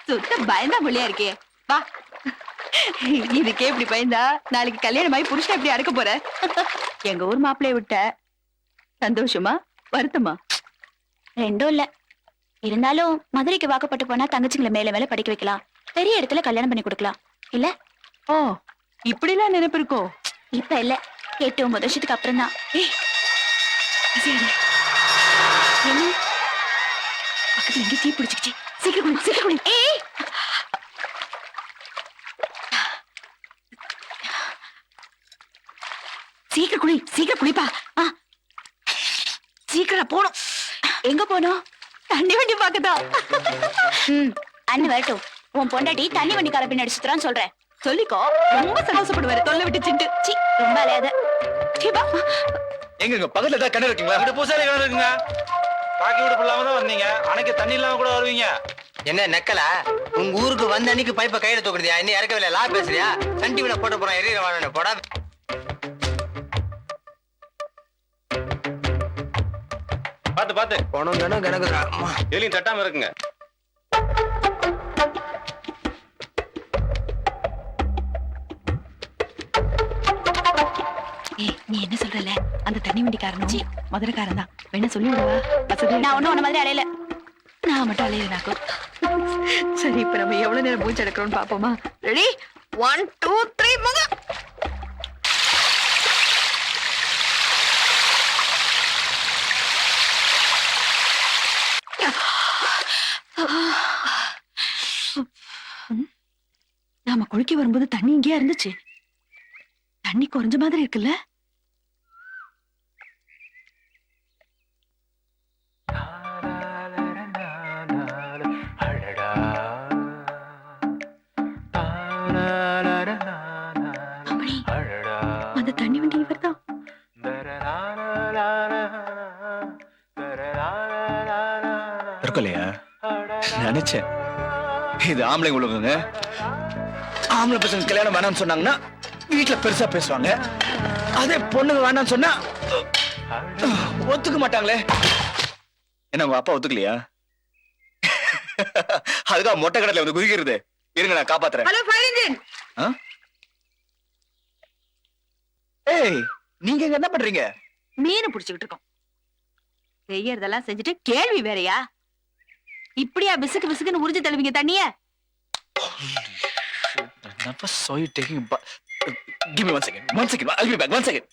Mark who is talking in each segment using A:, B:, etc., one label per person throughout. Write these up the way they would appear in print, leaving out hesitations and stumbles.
A: சுத்த பயந்தா புள்ளியா இருக்கே. வா. இதுக்கே இப்படி பயந்தா நாளைக்கு கல்யாணமாயி புருஷன் எப்படி அடக்க போற? எங்க ஊர் மாப்பிள்ளைய விட்ட சந்தோஷமா வருத்தமா?
B: ரெண்டும் இல்ல. இருந்தாலும் மதுரைக்கு வாக்கப்பட்டு போனா தங்கச்சிங்களை மேல மேல படிக்க வைக்கலாம், பெரிய இடத்துல கல்யாணம் பண்ணி கொடுக்கலாம் இல்ல?
A: ஓ, இப்படிலாம் நினைப்பு இருக்கோ?
B: இப்ப இல்ல, 8-9 வருஷத்துக்கு அப்புறம் தான்.
A: என்ன பக்கத்துல எங்க தீ பிடிச்சிக்கிச்சு? சீக்கிரம் குளி, சீக்கிரம் குளி. சீக்கிரம் குளி, சீக்கிரம் குளிப்பா. சீக்கிரம் போணும்.
B: எங்க போனோம்?
A: தண்ணி வண்டி பாக்கதா?
B: அண்ணன் வரட்டும். உன் பொண்டாட்டி தண்ணி வண்டிக்கார பின் அடிச்சுறான்னு சொல்றேன்.
A: சொல்லிக்கோ, ரொம்ப சந்தோஷப்படுவாரு. தொல்லை விட்டு சிண்டு.
B: சி, ரொம்ப அலையாத.
C: எங்க பக்கத்துல ஏதாவது கிணறு இருக்குங்களா?
D: இங்கிட்ட பூசாரி கிணறு இருக்குங்க. பாக்கி வீடு இல்லாம தான் வந்தீங்க, அன்னைக்கு தண்ணி இல்லாம கூட வருவீங்க.
E: என்ன நக்கலா? உங்க ஊருக்கு வந்த அன்னைக்கு பைப்பை கையில தூக்குறியா? இன்னும் இறக்கவில்லை, லா பேசுறியா? சண்டி விட போட்டு போறான், எரியற வாழ போடா.
D: பாத்து பாத்து
E: போனோம் தானே கிடக்குறா.
D: எலியும் தட்டாம இருக்குங்க.
A: நீ என்ன சொல்றல? அந்த தண்ணி வண்டிக்காரனும் மதுரைக்காரன் தான். வேணா சொல்லி விடுவா.
B: நான் ஒண்ணும் உன்ன மாதிரி அலையல.
A: நான் மட்டும் அலையிறனாக்கும். சரி, இப்ப நம்ம எவ்வளவு நேரம் மூச்சு எடுக்கிறோம்னு பாப்போமா? ரெடி? 1 2 3 மங்க. நாம குளிக்க வரும்போது தண்ணி இங்கேயா இருந்துச்சு? தண்ணி குறைஞ்ச மாதிரி இருக்குல்ல? அந்த தண்ணி வண்டி இவர்தான்.
C: இருக்கலையா? நினைச்சேன். இது ஆம்பளை உலகங்க. ஆம்பளை பசங்க கல்யாணம் வேணாம்னு சொன்னாங்கன்னா வீட்டுல பெருசா பேசுவாங்க. அதே பொண்ணுங்க வேணாம்னு சொன்னா ஒத்துக்க மாட்டாங்களே. என்ன உங்க அப்பா ஒத்துக்கலையா? அதுக்காக மொட்டை கடல வந்து குதிக்கிறது. இருங்க, நான் காப்பாத்துறேன்.
A: Hello fire engine.
C: ஏய், நீங்க இங்க என்ன பண்றீங்க?
A: மீன் புடிச்சுக்கிட்டு இருக்கோம். செய்யறதெல்லாம் செஞ்சுட்டு கேள்வி வேறயா? இப்படியா பிசுக்கு பிசுக்குன்னு உறிஞ்சு தள்ளுவீங்க தண்ணிய?
C: Never saw you taking a bath. Give me 1 second. 1 second. I'll be back. 1 second.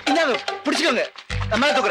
C: இந்தாங்க, பிடிச்சுக்கோங்க. நான் மேல தூக்குறேன்.